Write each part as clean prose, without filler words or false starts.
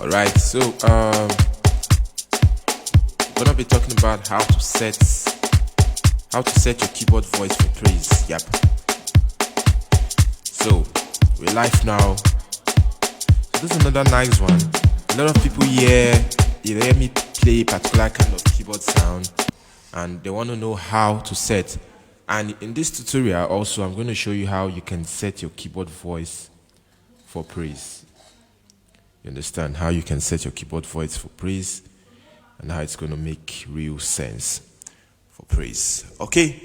Alright, so we're gonna be talking about how to set your keyboard voice for praise. Yep. So we're live now. So this is another nice one. A lot of people hear me play a particular kind of keyboard sound and they want to know how to set. And in this tutorial also I'm going to show you how you can set your keyboard voice for praise. You understand how you can set your keyboard voice for praise and how it's going to make real sense for praise. Okay,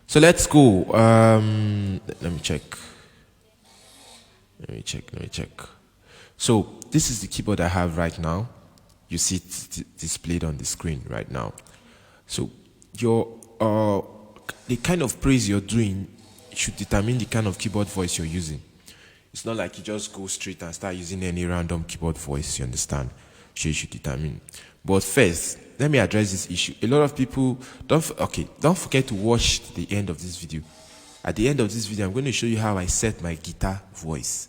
so let's go. Let me check. So this is the keyboard I have right now. You see it displayed on the screen right now. So your the kind of praise you're doing should determine the kind of keyboard voice you're using. It's not like you just go straight and start using any random keyboard voice, you understand? So you should determine. But first, let me address this issue. A lot of people don't forget to watch the end of this video. At the end of this video, I'm going to show you how I set my guitar voice,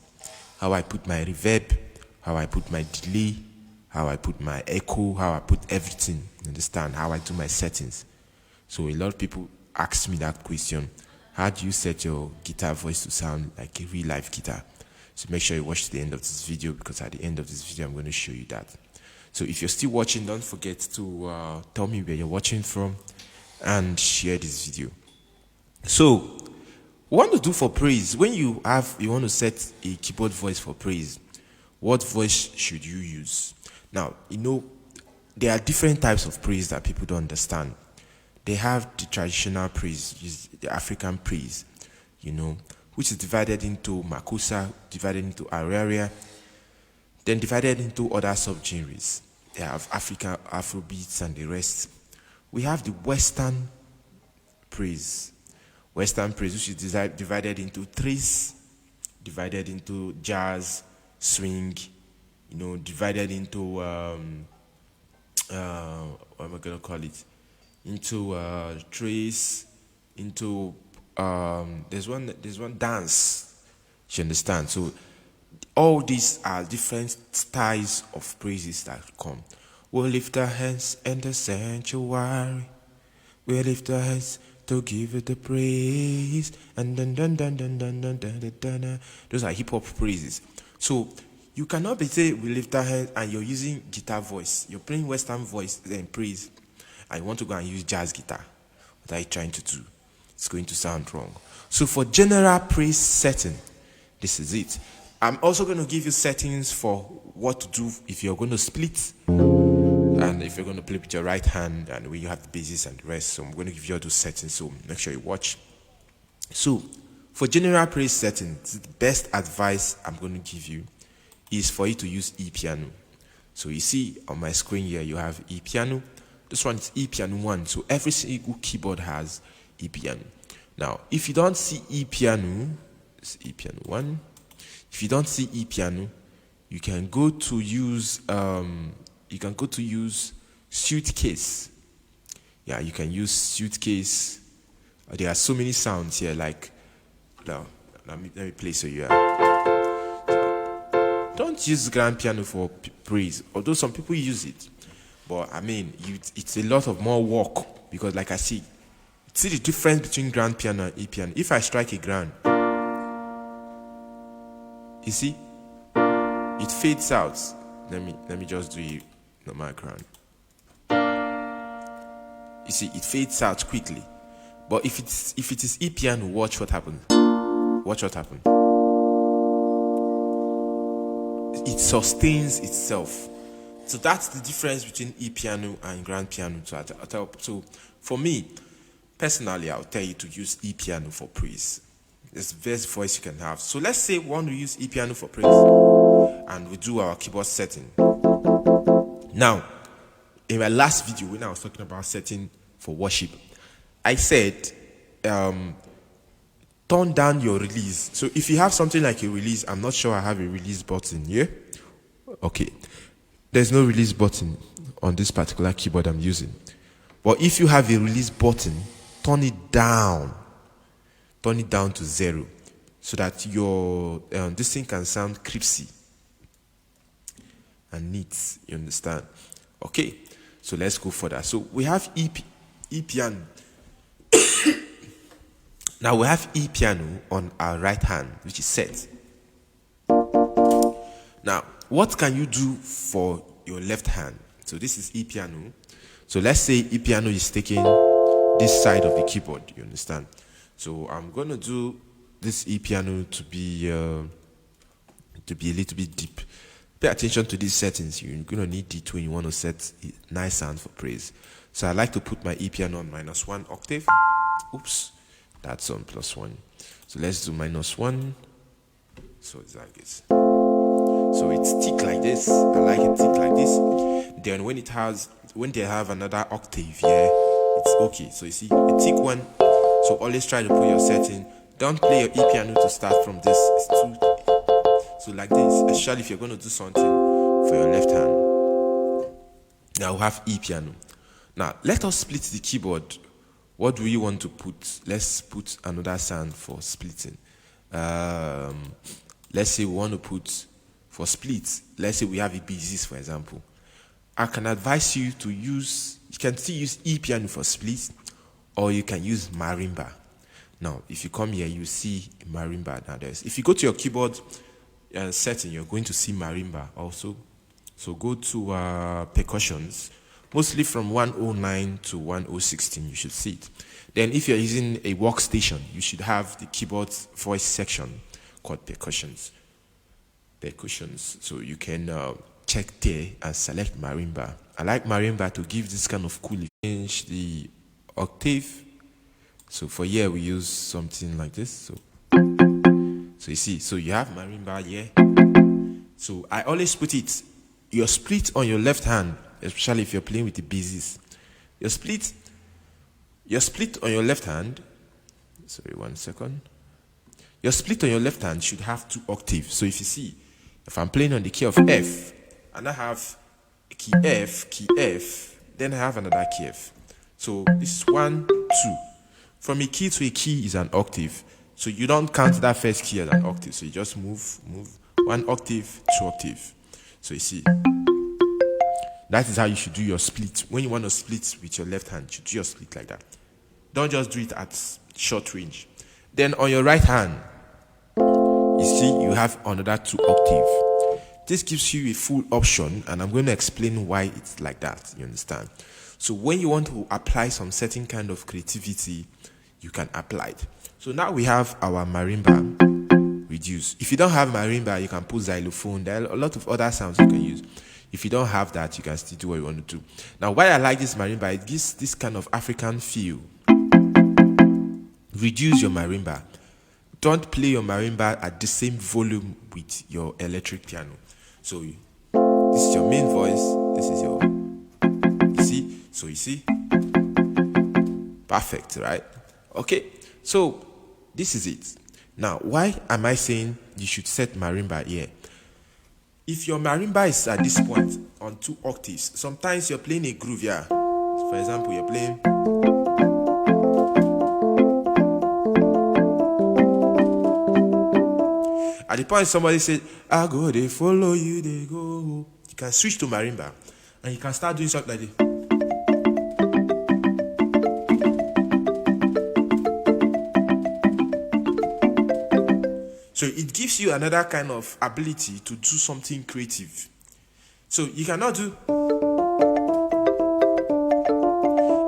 how I put my reverb, how I put my delay, how I put my echo, how I put everything. You understand? How I do my settings. So a lot of people ask me that question. How do you set your guitar voice to sound like a real life guitar? So make sure you watch the end of this video, because at the end of this video I'm going to show you that. So if you're still watching, don't forget to tell me where you're watching from and share this video. So what to do for praise? When you want to set a keyboard voice for praise, what voice should you use? Now, there are different types of praise that people don't understand. They have the traditional praise, the African praise, which is divided into Makossa, divided into Araria, then divided into other subgenres. They have African, Afrobeats, and the rest. We have the Western praise. Western praise, which is divided into threes, divided into jazz, swing, divided into what am I gonna call it? Into trace, into there's one dance. You understand? So all these are different styles of praises that come. We'll lift our hands in the sanctuary. We'll lift our hands to give it the praise. And dun. Those are hip hop praises. So you cannot be saying we lift our hands and you're using guitar voice. You're playing Western voice and praise, and you want to go and use jazz guitar. What are you trying to do? It's going to sound wrong. So for general praise setting, this is it. I'm also going to give you settings for what to do if you're going to split and if you're going to play with your right hand and when you have the bases and the rest. So I'm going to give you all those settings, so make sure you watch. So for general praise settings, the best advice I'm going to give you is for you to use E-piano. So you see on my screen here, you have E-piano. This one is E-piano 1. So every single keyboard has E-piano. Now, if you don't see E-piano, it's E-piano 1. If you don't see E-piano, you can go to use Suitcase. Yeah, you can use Suitcase. There are so many sounds here. Like, now let me play so you don't use grand piano for praise, although some people use it. But I mean, it's a lot of more work, because like I see the difference between grand piano and E-piano. If I strike a grand, you see, it fades out. Let me just do it normal grand. You see, it fades out quickly. But if it is E-piano, watch what happens. Watch what happens. It sustains itself. So that's the difference between E-piano and grand piano. So for me, personally, I'll tell you to use E-piano for praise. It's the best voice you can have. So let's say we want to use E-piano for praise, and we do our keyboard setting. Now, in my last video, when I was talking about setting for worship, I said, turn down your release. So if you have something like a release, I'm not sure I have a release button here. Okay. There's no release button on this particular keyboard I'm using. But if you have a release button, turn it down. Turn it down to 0 so that your this thing can sound crispy. and neat. You understand? Okay, so let's go further. So we have E piano. Now we have E piano on our right hand, which is set. Now, what can you do for your left hand? So this is E piano. So let's say E piano is taking this side of the keyboard. You understand? So I'm gonna do this E piano to be a little bit deep. Pay attention to these settings. You're gonna need it when you want to set a nice sound for praise. So I like to put my E piano on -1 octave. Oops, that's on +1. So let's do -1. So it's like this. So it's thick like this. I like it thick like this. Then when they have another octave here, it's okay. So you see a thick one. So always try to put your setting. Don't play your E piano to start from this. It's too so like this, especially if you're going to do something for your left hand. Now we have E piano. Now let us split the keyboard. What do we want to put? Let's put another sound for splitting. Let's say we want to put for split. Let's say we have a basis, for example. I can advise you to use. You can still use E piano for split, or you can use marimba. Now, if you come here, you see marimba. Now, if you go to your keyboard setting, you're going to see marimba also. So go to percussions, mostly from 109 to 1016. You should see it. Then, if you're using a workstation, you should have the keyboard voice section called percussions. So you can check there and select marimba. I like marimba to give this kind of cool. Change the octave. So for here we use something like this. So you see, so you have marimba here. So I always put it, your split on your left hand, especially if you're playing with the basses. Your split on your left hand. Sorry, 1 second. Your split on your left hand should have 2 octaves. So if you see, if I'm playing on the key of F, and I have key F, then I have another key F. So this is 1, 2. From a key to a key is an octave. So you don't count that first key as an octave. So you just move 1 octave, 2 octave. So you see, that is how you should do your split. When you want to split with your left hand, you do your split like that. Don't just do it at short range. Then on your right hand, you see you have another 2 octave. This gives you a full option, and I'm going to explain why it's like that. You understand? So when you want to apply some certain kind of creativity, you can apply it. So now we have our marimba reduced. If you don't have marimba, you can put xylophone. There are a lot of other sounds you can use. If you don't have that, you can still do what you want to do. Now, why I like this marimba, it gives this kind of African feel. Reduce your marimba. Don't play your marimba at the same volume with your electric piano. So this is your main voice. This is your, you see? So you see? Perfect, right? Okay, so this is it. Now, why am I saying you should set marimba here? If your marimba is at this point on 2 octaves, sometimes you're playing a groove here. For example, you're playing. At the point somebody said, I go, they follow you, they go. You can switch to marimba and you can start doing something like this. So it gives you another kind of ability to do something creative. So you cannot do.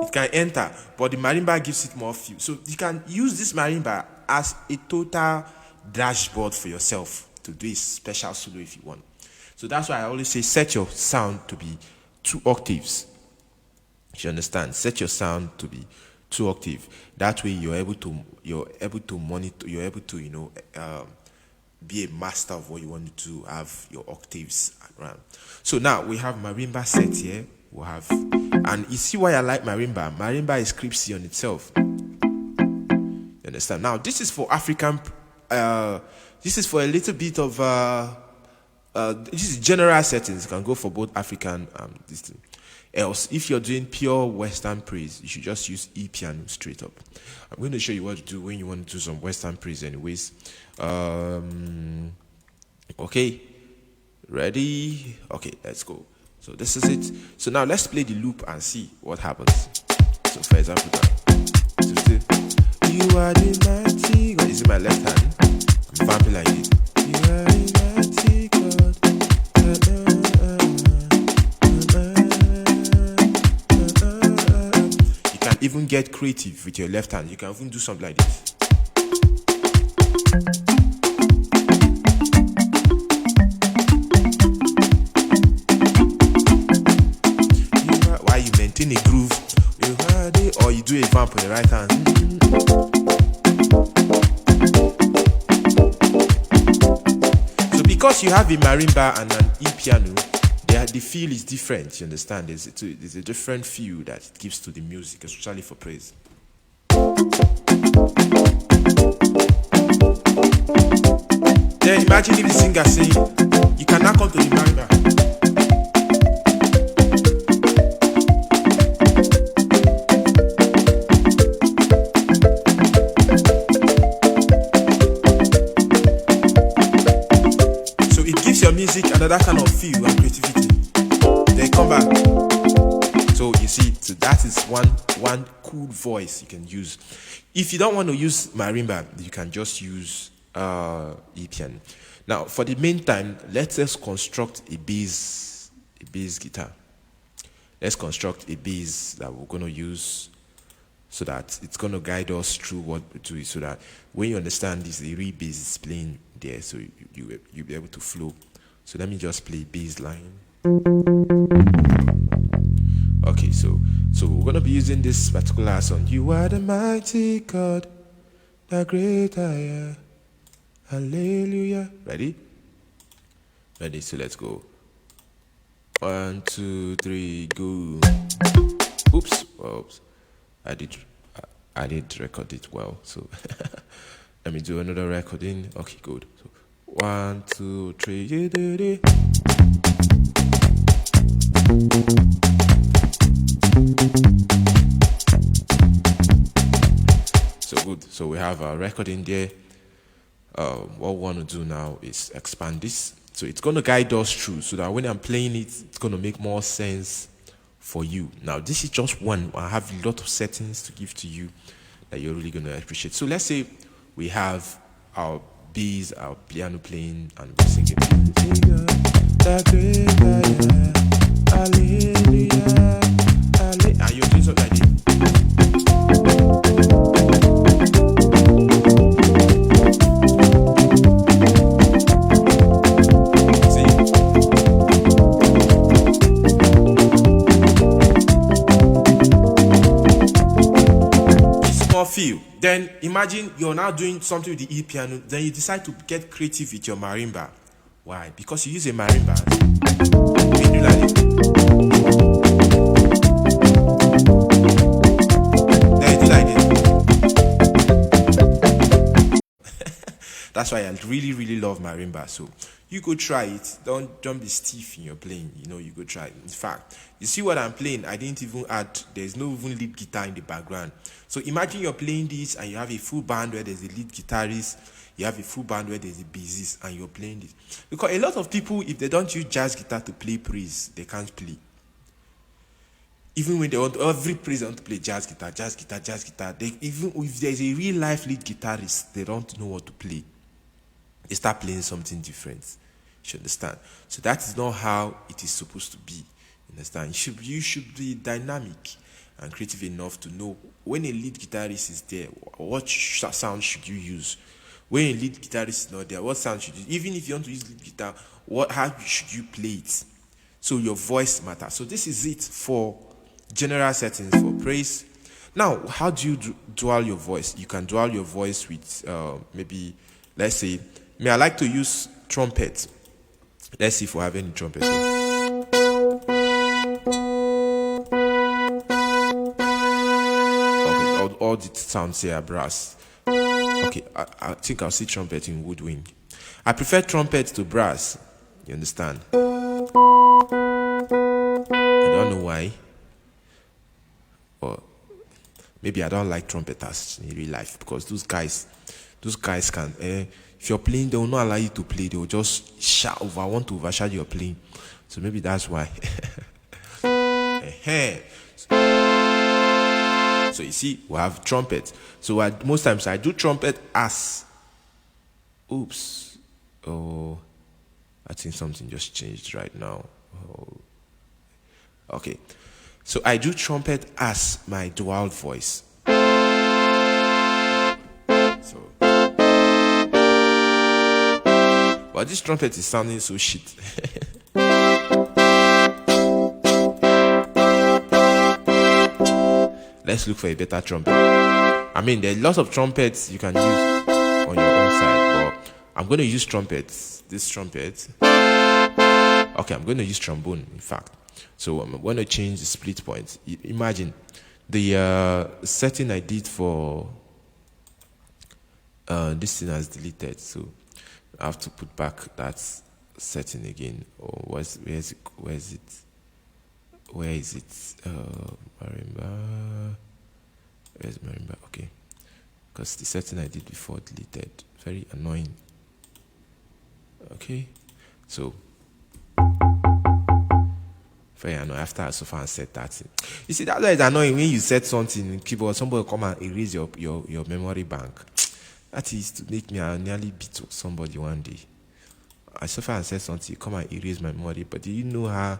It can enter, but the marimba gives it more feel. So you can use this marimba as a total dashboard for yourself to do a special solo if you want. So that's why I always say set your sound to be 2 octaves. You understand? Set your sound to be 2 octaves. That way you're able to monitor. You're able to be a master of what you want to do. Have your octaves around. So now we have marimba set here. We have, and you see why I like marimba. Marimba is crispy on itself. You understand? Now this is for African. This is for a little bit of this is general settings. You can go for both African this thing. Else, if you're doing pure Western praise, you should just use E piano straight up. I'm going to show you what to do when you want to do some Western praise anyways. Okay. Ready? Okay, let's go. So this is it. So now let's play the loop and see what happens. So for example, now, so still, you are the mighty God. Is it my left hand? I'm vamping like this. You are the mighty God. You can even get creative with your left hand. You can even do something like this. While you maintain a groove, or you do a vamp on the right hand. So because you have a marimba and an e-piano, the feel is different, you understand? There's a different feel that it gives to the music, especially for praise. Then imagine if the singer saying, you can now come to the marimba. So it gives your music another kind of feel and creativity. Then come back. So you see, so that is one cool voice you can use. If you don't want to use marimba, you can just use e-piano. Now, for the meantime, let's construct a bass guitar. Let's construct a bass that we're going to use so that it's going to guide us through what we do, so that when you understand this, the real bass is playing there, so you'll be able to flow. So let me just play bass line. Okay, so we're going to be using this particular song. You are the mighty God, the great I am. Hallelujah. Ready? Ready, so let's go. 1, 2, 3, go. Oops. I did record it well, so let me do another recording. Okay, good. So 1, 2, 3, you did it. So good. So we have our recording there. What we want to do now is expand this. So it's going to guide us through, so that when I'm playing it, it's going to make more sense for you. Now, this is just one. I have a lot of settings to give to you that you're really going to appreciate. So let's say we have our bass, our piano playing, and we're singing. And you're doing something like this. Feel. Then imagine you're now doing something with the e-piano, then you decide to get creative with your marimba. Why? Because you use a marimba. You do like it. Then you do like it. That's why I really love marimba. So you go try it. Don't be stiff in your playing. You go try it. In fact, you see what I'm playing, I didn't even add, there's no even lead guitar in the background. So imagine you're playing this and you have a full band where there's a lead guitarist, you have a full band where there's a bassist, and you're playing this. Because a lot of people, if they don't use jazz guitar to play praise, they can't play. Even when they want every praise, they want to play jazz guitar. Even if there's a real life lead guitarist, they don't know what to play. They start playing something different. You should understand. So that is not how it is supposed to be. You understand? You should be dynamic and creative enough to know when a lead guitarist is there, what sound should you use? When a lead guitarist is not there, what sound should you use? Even if you want to use lead guitar, how should you play it? So your voice matters. So this is it for general settings for praise. Now, how do you dual your voice? You can dual your voice with maybe, let's say, I like to use trumpet. Let's see if we have any trumpet here. All the sounds here are brass. Okay, I think I'll see trumpet in woodwind. I prefer trumpet to brass. You understand? I don't know why. Or maybe I don't like trumpeters in real life, because those guys can if you're playing, they will not allow you to play. They will just shout over, want to overshadow your playing. So maybe that's why. So you see, we have trumpet. So most times I do trumpet as. Oops. Oh, I think something just changed right now. Oh. Okay. So I do trumpet as my dual voice. So, but this trumpet is sounding so shit. Let's look for a better trumpet. I mean, there are lots of trumpets you can use on your own side, but I'm going to use trumpets. This trumpet. Okay, I'm going to use trombone, in fact. So I'm going to change the split point. Imagine the setting I did for this thing has deleted, so I have to put back that setting again. Or where is it? Marimba. Where's marimba? Okay, because the setting I did before deleted. Very annoying. Okay, so very annoying after I so far set that. You see, that's why it's annoying when you set something in keyboard, somebody come and erase your memory bank. That is to make me nearly beat somebody one day. I so far set something, come and erase my memory, but do you know how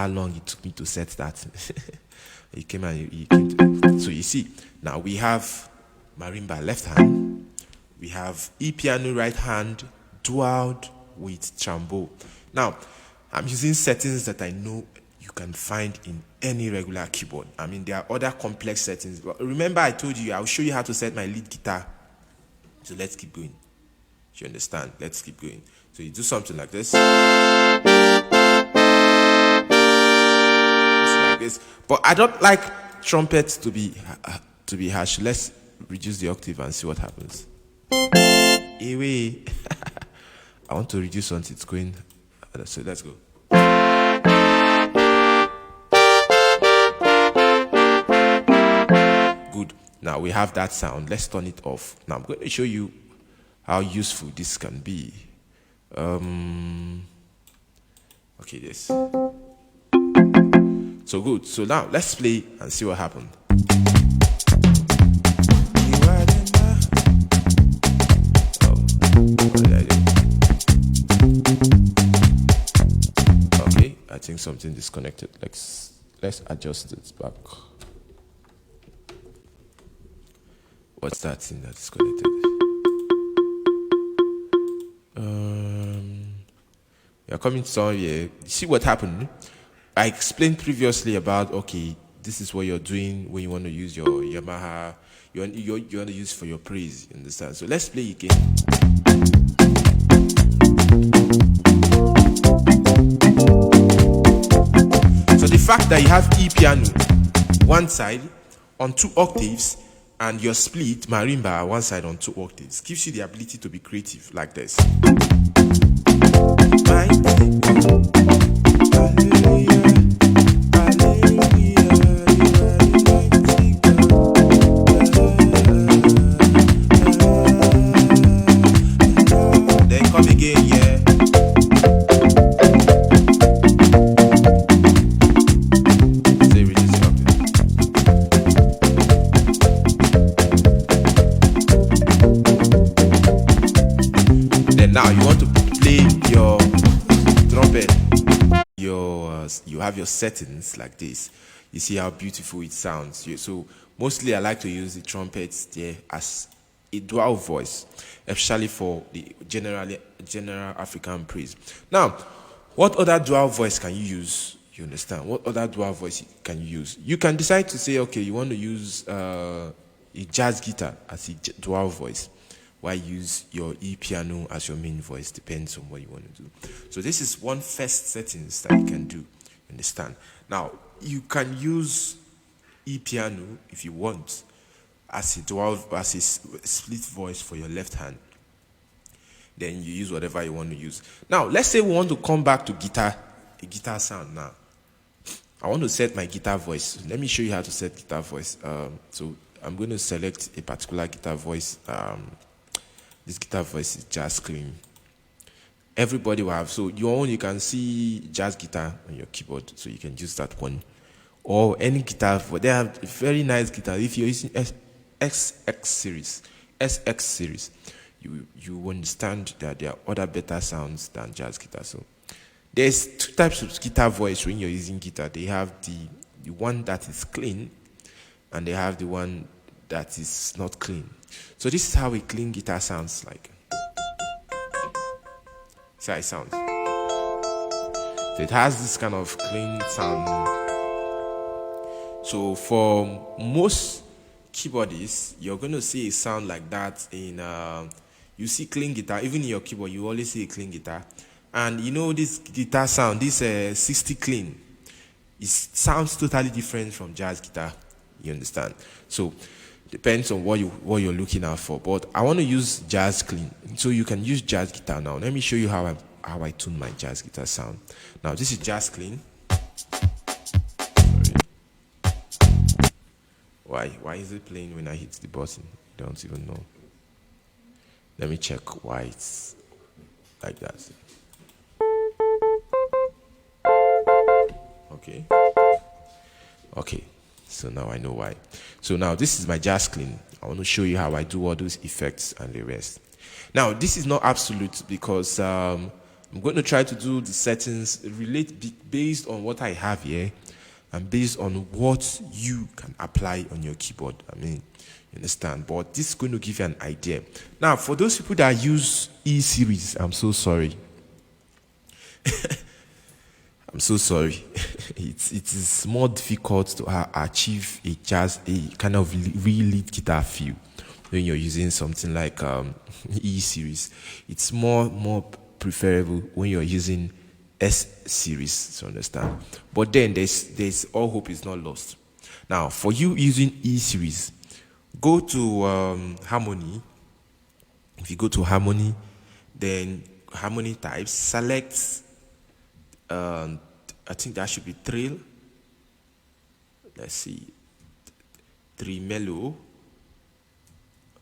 long it took me to set that? He came and so you see, now we have marimba left hand, we have E-piano right hand, dualed with trombone. Now, I'm using settings that I know you can find in any regular keyboard. I mean, there are other complex settings, but remember I told you I'll show you how to set my lead guitar. So let's keep going. Do you understand? Let's keep going. So you do something like this. Like this. But I don't like trumpets to be harsh. Let's reduce the octave and see what happens. Anyway, I want to reduce until it's going. So let's go. Good. Now we have that sound. Let's turn it off. Now I'm going to show you how useful this can be. Okay, this. So good. So now let's play and see what happened. Okay, I think something disconnected. Let's adjust it back. What's that thing that's connected? You're coming to somewhere. You see what happened? I explained previously about, okay, this is what you're doing when you want to use your Yamaha. You want to use for your praise. You understand? So let's play again. So the fact that you have E-piano one side on 2 octaves and your split marimba one side on 2 octaves gives you the ability to be creative like this. Then come again, yeah. Say reduce the octave. Then now you want to play your trumpet. You have your settings like this. You see how beautiful it sounds. So mostly I like to use the trumpets there as a dual voice, especially for the general African praise. Now, what other dual voice can you use? You understand? What other dual voice can you use? You can decide to say, okay, you want to use a jazz guitar as a dual voice. Why use your E-piano as your main voice? Depends on what you want to do. So this is one first settings that you can do. You understand? Now, you can use E-piano if you want as a split voice for your left hand. Then you use whatever you want to use. Now, let's say we want to come back to a guitar sound now. I want to set my guitar voice. Let me show you how to set guitar voice. So I'm going to select a particular guitar voice. This guitar voice is Jazz Clean. Everybody will have. So your own, you can see jazz guitar on your keyboard, so you can use that one. Or any guitar, but they have very nice guitar. If you're using SX series, you understand that there are other better sounds than jazz guitar. So there's two types of guitar voice when you're using guitar. They have the one that is clean, and they have the one that is not clean. So this is how a clean guitar sounds like. See how it sounds. So it has this kind of clean sound. So for most keyboardists, you're going to see a sound like that in you see clean guitar. Even in your keyboard, you always see a clean guitar. And you know this guitar sound, this 60 clean, it sounds totally different from jazz guitar. You understand? So depends on what you're looking out for. But I want to use jazz clean, so you can use jazz guitar now. Let me show you how I tune my jazz guitar sound. Now this is jazz clean. Sorry. Why is it playing when I hit the button? Don't even know. Let me check why it's like that. Okay. So now I know why. So now this is my jazz clean. I want to show you how I do all those effects and the rest. Now this is not absolute, because I'm going to try to do the settings based on what I have here and based on what you can apply on your keyboard. I mean, you understand? But this is going to give you an idea. Now for those people that use E series, I'm so sorry. I'm so sorry. It is more difficult to achieve a kind of real lead guitar feel when you're using something like E series. It's more preferable when you're using S series, to understand. But then there's all hope is not lost. Now for you using E series, go to Harmony. If you go to Harmony, then Harmony types, select I think that should be trill. Let's see. Tremolo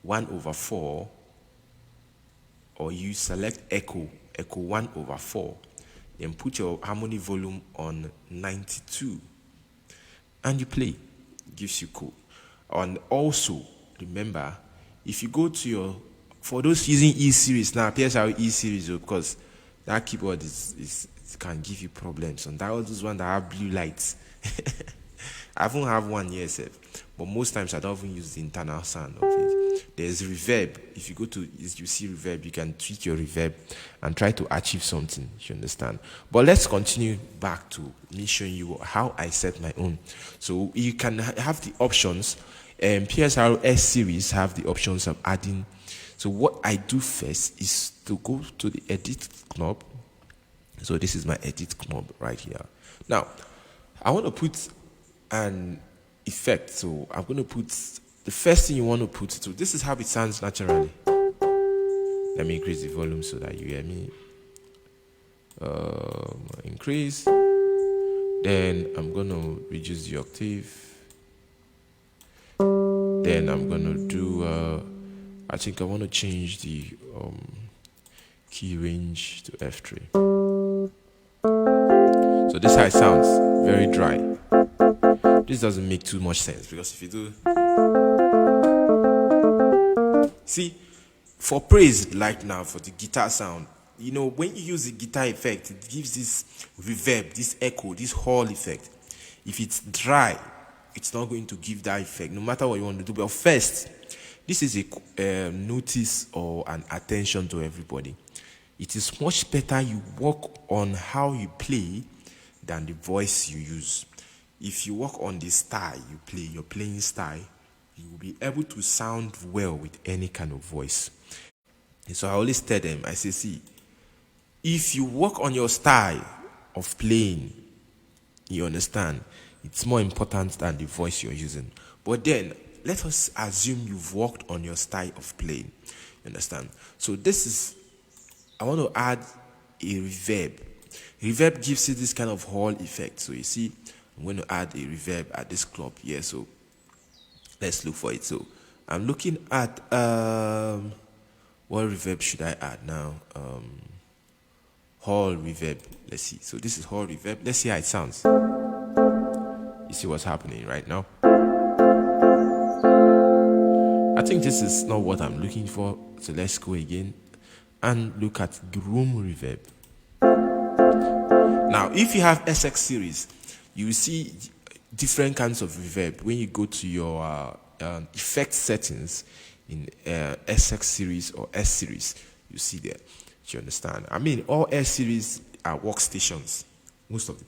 1/4, or you select echo 1/4, then put your harmony volume on 92 and you play. It gives you cool. And also remember, if you go to for those using E series now, PSR E series, because that keyboard is can give you problems. And that was this one that have blue lights. I don't have one yet, but most times I don't even use the internal sound of it. There's reverb. If you go to you see reverb, you can tweak your reverb and try to achieve something. You understand? But let's continue back to me showing you how I set my own. So you can have the options. PSR S series have the options of adding. So what I do first is to go to the edit knob. So this is my edit knob right here. Now, I want to put an effect. So I'm going to put the first thing you want to put. So this is how it sounds naturally. Let me increase the volume so that you hear me. Increase. Then I'm going to reduce the octave. Then I'm going to do, I think I want to change the key range to F3. So this is how it sounds, very dry. This doesn't make too much sense, because if you do, see, for praise like now, for the guitar sound, you know, when you use the guitar effect, it gives this reverb, this echo, this hall effect. If it's dry, it's not going to give that effect, no matter what you want to do. But first, this is a notice or an attention to everybody. It is much better you work on how you play than the voice you use. If you work on the style you play, your playing style, you will be able to sound well with any kind of voice. And so I always tell them, I say, see, if you work on your style of playing, you understand, it's more important than the voice you're using. But then, let us assume you've worked on your style of playing. You understand? So this is, I want to add a reverb. Reverb gives you this kind of hall effect. So you see, I'm going to add a reverb at this club here. So let's look for it. So I'm looking at What reverb should I add now? Hall reverb. Let's see. So this is hall reverb. Let's see how it sounds. You see what's happening right now? I think this is not what I'm looking for. So let's go again and look at room reverb. Now, if you have SX series, you will see different kinds of reverb. When you go to your effect settings in SX series or S series, you see there. Do you understand? I mean, all S series are workstations. Most of them.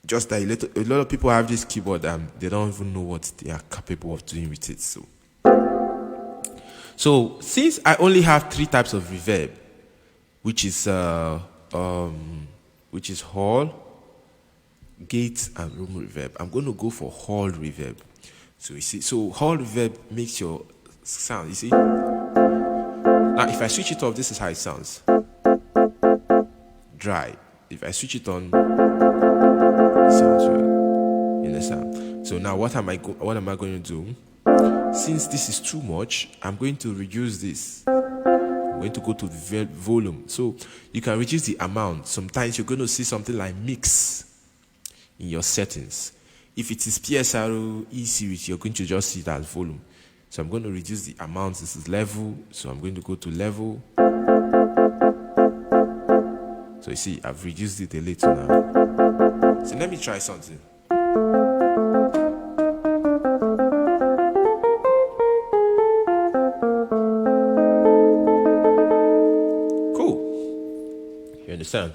Just that a lot of people have this keyboard and they don't even know what they are capable of doing with it. So since I only have 3 types of reverb, which is hall, gate, and room reverb, I'm going to go for hall reverb. So you see, so hall reverb makes your sound. You see. Now, if I switch it off, this is how it sounds. Dry. If I switch it on, it sounds well. You understand? So now, what am I going to do? Since this is too much, I'm going to reduce this. I'm going to go to the volume. So you can reduce the amount. Sometimes you're going to see something like mix in your settings. If it is PSRO E series, you're going to just see that volume. So I'm going to reduce the amount. This is level. So I'm going to go to level. So you see, I've reduced it a little now. So let me try something. You understand?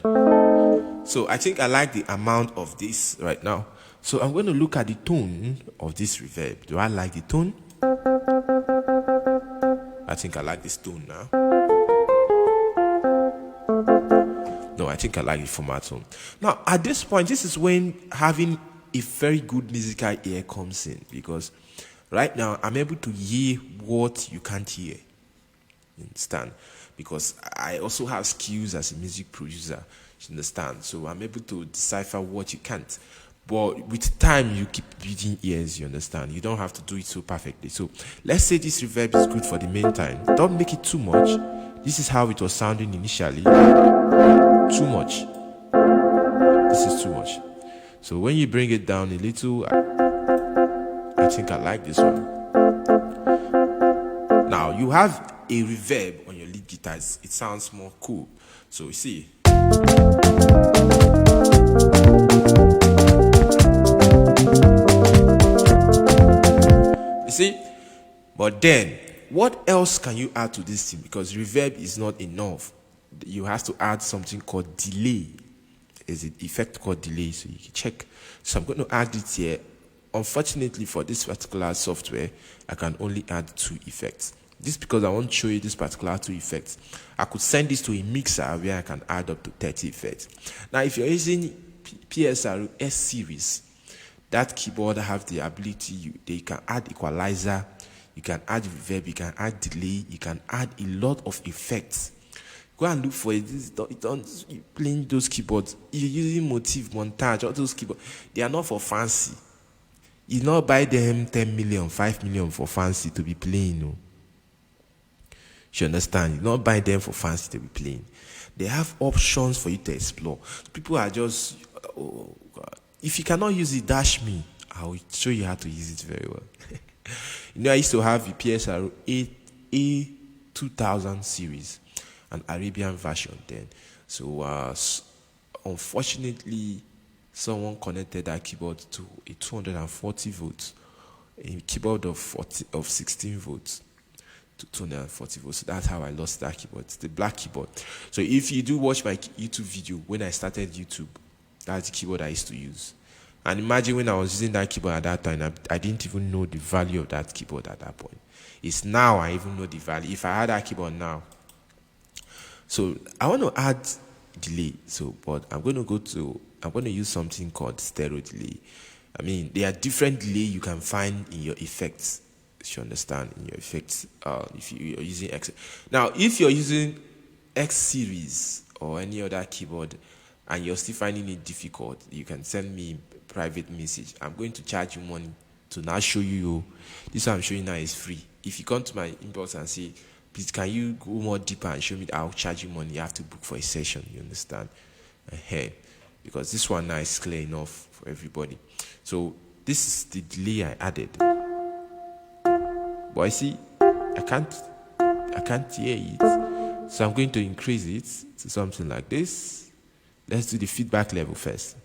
So I think I like the amount of this right now. So I'm going to look at the tone of this reverb. Do I like the tone? I think I like this tone now. No, I think I like the format tone. Now, at this point, this is when having a very good musical ear comes in, because right now I'm able to hear what you can't hear. You understand? Because I also have skills as a music producer. You understand? So I'm able to decipher what you can't. But with time, you keep building ears, you understand? You don't have to do it so perfectly. So let's say this reverb is good for the main time. Don't make it too much. This is how it was sounding initially. Too much. This is too much. So when you bring it down a little, I think I like this one. Now, you have a reverb on your lead guitars. It sounds more cool. So you see. You see? But then, what else can you add to this thing? Because reverb is not enough. You have to add something called delay. There's an effect called delay, so you can check. So I'm going to add it here. Unfortunately, for this particular software, I can only add 2 effects. This because I want to show you this particular 2 effects. I could send this to a mixer where I can add up to 30 effects. Now, if you're using PSRO S series, that keyboard have the ability, they can add equalizer, you can add reverb, you can add delay, you can add a lot of effects. Go and look for it. Don't playing those keyboards. You're using Motif, Montage, all those keyboards. They are not for fancy. You not buy them 10 million, 5 million for fancy to be playing. No. You understand? You not buy them for fancy to be playing. They have options for you to explore. People are just, oh God. If you cannot use it, dash me. I will show you how to use it very well. I used to have the PSRO A2000 series, an Arabian version then. So unfortunately, someone connected that keyboard to a 240 volts, a keyboard of 16 volts to 240 volts. So that's how I lost that keyboard. It's the black keyboard. So if you do watch my YouTube video, when I started YouTube, that's the keyboard I used to use. And imagine when I was using that keyboard at that time, I didn't even know the value of that keyboard at that point. It's now I even know the value. If I had that keyboard now. So I want to add delay. But I'm going to use something called stereo delay. I mean, there are different delay you can find in your effects. You understand, in your effects, if you're using X. Now, if you're using X series or any other keyboard and you're still finding it difficult, you can send me a private message. I'm going to charge you money to now show you. This one I'm showing now is free. If you come to my inbox and say, please can you go more deeper and show me that I'll charge you money? You have to book for a session, you understand? Because this one now is clear enough for everybody. So this is the delay I added. But I see I can't hear it. So I'm going to increase it to something like this. Let's do the feedback level first.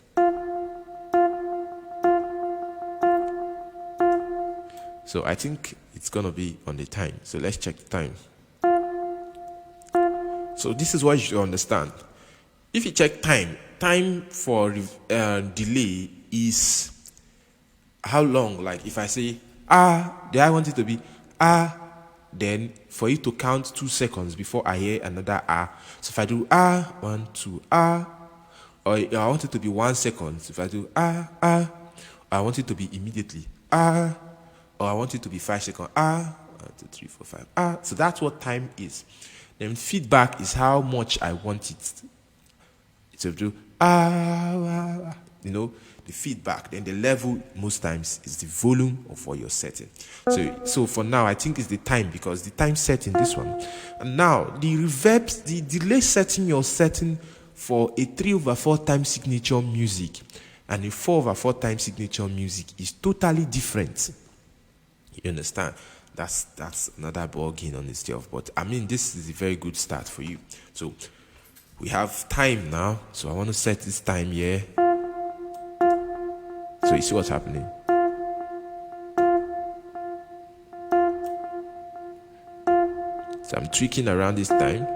So I think it's gonna be on the time. So let's check the time. So this is what you should understand. If you check time for delay is how long. Like if I say then I want it to be then for you to count 2 seconds before I hear another So if I do 1, 2 or I want it to be 1 second. If I do I want it to be immediately or I want it to be 5 seconds. 1, 2, 3, 4, 5. So that's what time is. Then feedback is how much I want it to do. The feedback. Then the level most times is the volume of what you're setting. So for now, I think it's the time because the time set in this one. And now the reverbs, the delay setting you're setting for a 3/4 time signature music and a 4/4 time signature music is totally different. You understand? That's another ball game on itself. But I mean, this is a very good start for you. So we have time now. So I want to set this time here. So you see what's happening. So I'm tweaking around this time.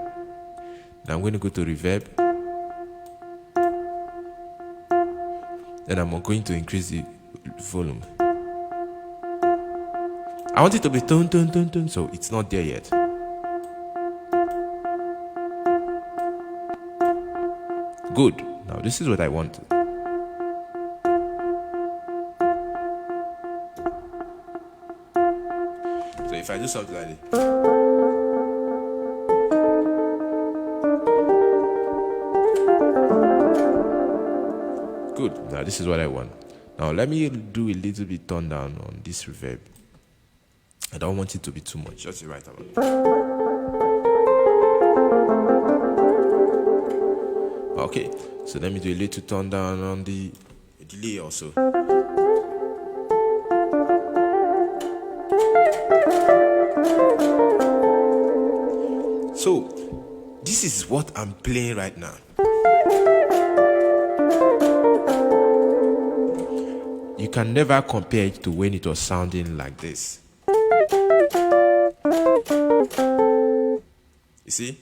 Now I'm going to go to reverb. Then I'm going to increase the volume. I want it to be tone, tone, tone, tone, so it's not there yet. Good. Now this is what I want. So if I do something like this. Good. Now this is what I want. Now let me do a little bit turn down on this reverb. I don't want it to be too much, just the right amount. Okay, so let me do a little turn down on the delay also. So, this is what I'm playing right now. You can never compare it to when it was sounding like this. You see?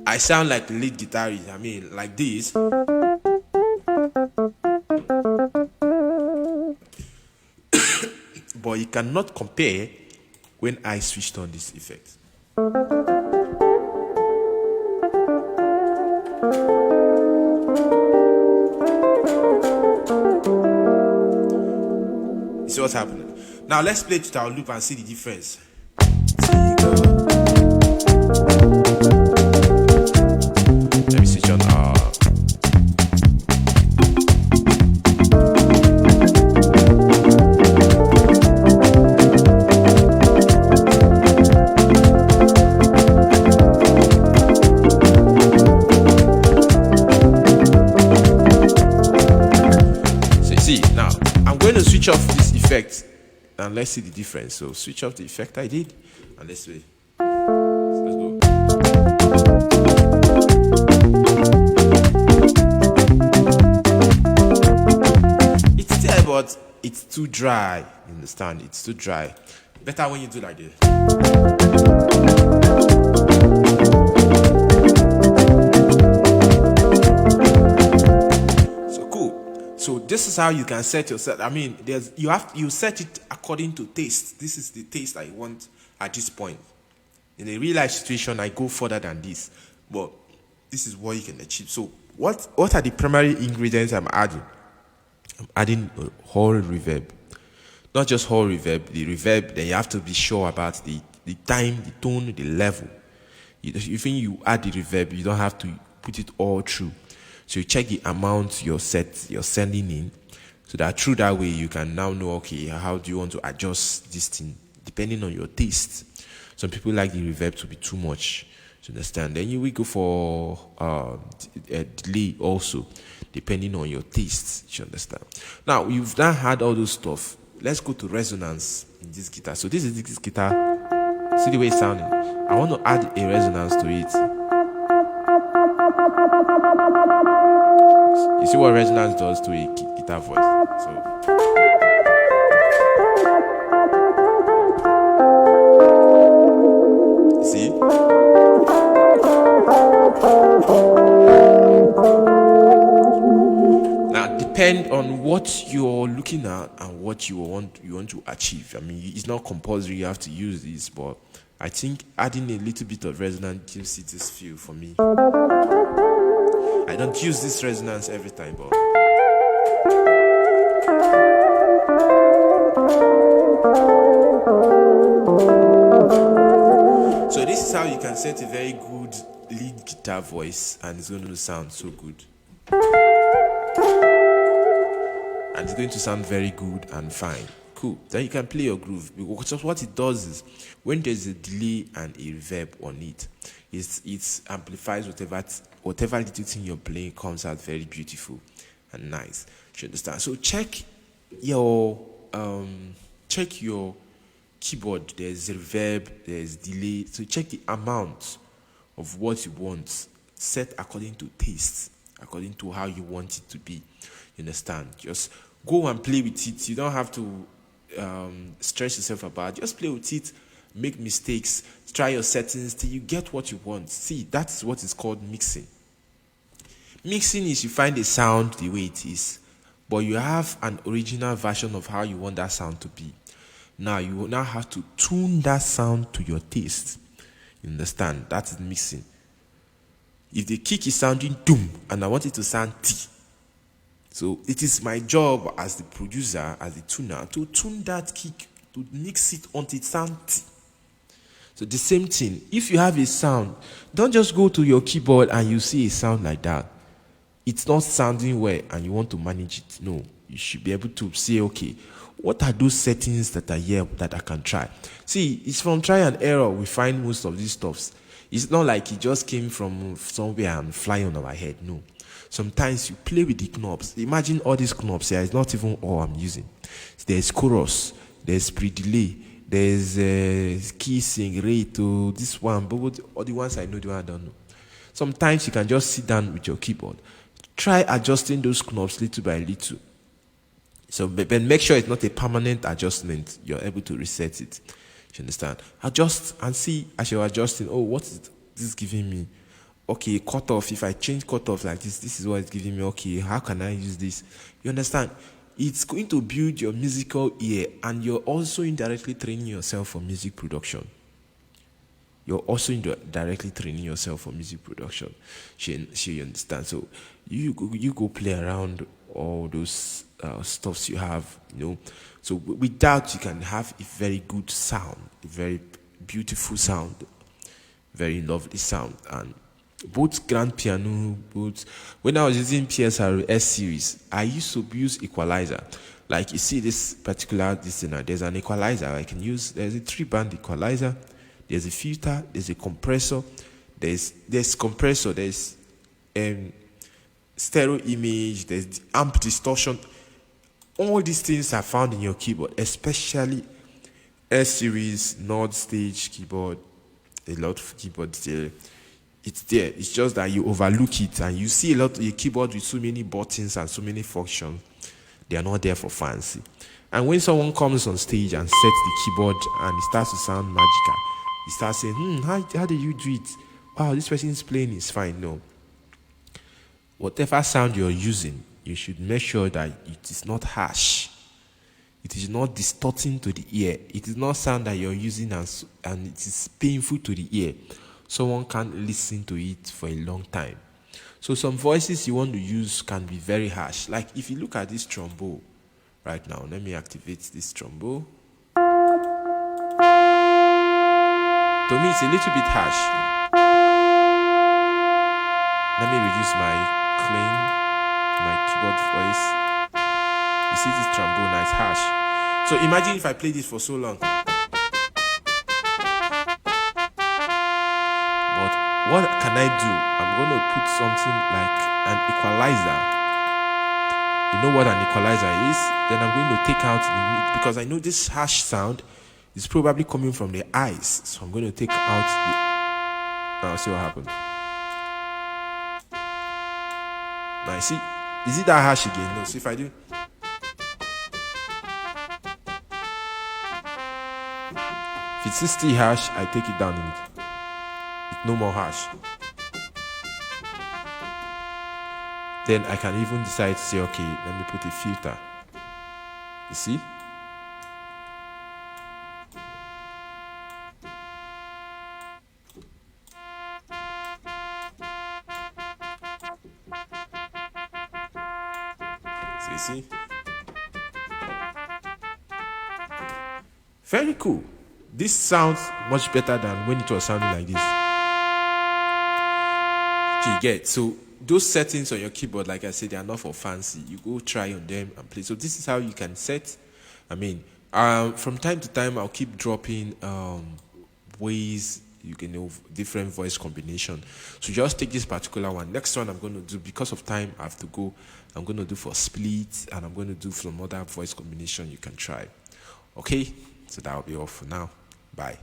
I sound like the lead guitarist. I mean, like this. But you cannot compare when I switched on this effect. You see what's happening? Now let's play to our loop and see the difference. Let me switch on So you see, now I'm going to switch off this effect. And let's see the difference. So switch off the effect I did, and let's see. Let's go. It's there, but it's too dry. You understand? It's too dry. Better when you do like this. So this is how you can set yourself. I mean, you set it according to taste. This is the taste I want at this point. In a real life situation, I go further than this, but this is what you can achieve. So what are the primary ingredients I'm adding? I'm adding a whole reverb, not just whole reverb. The reverb, then you have to be sure about the time, the tone, the level. If you add the reverb, you don't have to put it all through. So you check the amount you're sending in, So that through that way you can now know, okay, how do you want to adjust this thing depending on your taste. Some people like the reverb to be too much. You understand? Then you will go for a delay also, depending on your tastes. You understand? Now you've now had all those stuff. Let's go to resonance in this guitar. So this is this guitar. See the way it's sounding. I want to add a resonance to it. You see what resonance does to a guitar voice? So see? Now depend on what you're looking at and what you want to achieve. I mean, it's not compulsory you have to use this, but I think adding a little bit of resonance gives it this feel for me. I don't use this resonance every time, but so this is how you can set a very good lead guitar voice, and it's going to sound so good. And it's going to sound very good and fine. Cool. Then you can play your groove. Because what it does is, when there's a delay and a reverb on it, it amplifies whatever little thing you're playing comes out very beautiful and nice. You understand? So check your keyboard. There's reverb, there's delay. So check the amount of what you want, set according to taste, according to how you want it to be. You understand? Just go and play with it. You don't have to stress yourself about it. Just play with it, make mistakes, try your settings till you get what you want. See, that's what is called mixing. Mixing is you find a sound the way it is, but you have an original version of how you want that sound to be. Now you will now have to tune that sound to your taste. You understand? That is mixing. If the kick is sounding doom and I want it to sound T, so it is my job as the producer, as the tuner, to tune that kick, to mix it until it sounds T. So the same thing, if you have a sound, don't just go to your keyboard and you see a sound like that. It's not sounding well and you want to manage it. No, you should be able to say, okay, what are those settings that are here that I can try? See, it's from try and error we find most of these stuffs. It's not like it just came from somewhere and fly on our head. No. Sometimes you play with the knobs. Imagine all these knobs here. It's not even all I'm using. There's chorus, there's pre-delay, there's key sing, rate to this one, but all the ones I know, the one I don't know. Sometimes you can just sit down with your keyboard. Try adjusting those knobs little by little. So, but make sure it's not a permanent adjustment. You're able to reset it. You understand? Adjust and see as you're adjusting. Oh, what is this giving me? Okay, cut off. If I change cut off like this is what it's giving me. Okay, how can I use this? You understand? It's going to build your musical ear, and you're also indirectly training yourself for music production. You're also directly training yourself for music production. She understand. So you go play around all those stuffs you have, So with that, you can have a very good sound, a very beautiful sound, very lovely sound. And both grand piano, when I was using PSR S series, I used to use equalizer. Like you see this particular there's an equalizer I can use. There's a 3-band equalizer. There's a filter, there's a compressor, there's compressor, there's stereo image, there's amp distortion. All these things are found in your keyboard, especially S-series, Nord stage keyboard, a lot of keyboards there. It's there. It's just that you overlook it and you see a lot of your keyboard with so many buttons and so many functions. They are not there for fancy. And when someone comes on stage and sets the keyboard and it starts to sound magical, you start saying, how did you do it? Wow, this person is playing is fine. No. Whatever sound you're using, you should make sure that it is not harsh. It is not distorting to the ear. It is not sound that you're using and it is painful to the ear. Someone can't listen to it for a long time. So some voices you want to use can be very harsh. Like if you look at this trombone right now, let me activate this trombone. To me, it's a little bit harsh. Let me reduce my clean, my keyboard voice. You see this trombone, nice hash. So imagine if I play this for so long. But what can I do? I'm going to put something like an equalizer. You know what an equalizer is? Then I'm going to take out the mid, because I know this hash sound is probably coming from the eyes. So I'm going to take out the... Now see what happens. Now you see, is it that hash again? No, see if I do. If it's 60 hash, I take it down in it. It's no more hash. Then I can even decide to say, okay, let me put a filter. You see? So you see? Very cool. This sounds much better than when it was sounding like this. You get, so those settings on your keyboard, like I said, they are not for fancy. You go try on them and play. So this is how you can set. I mean, from time to time, I'll keep dropping ways you can know different voice combination. So just take this particular one. Next one I'm going to do, because of time I have to go, I'm going to do for split, and I'm going to do some other voice combination you can try. Okay, so that will be all for now. Bye.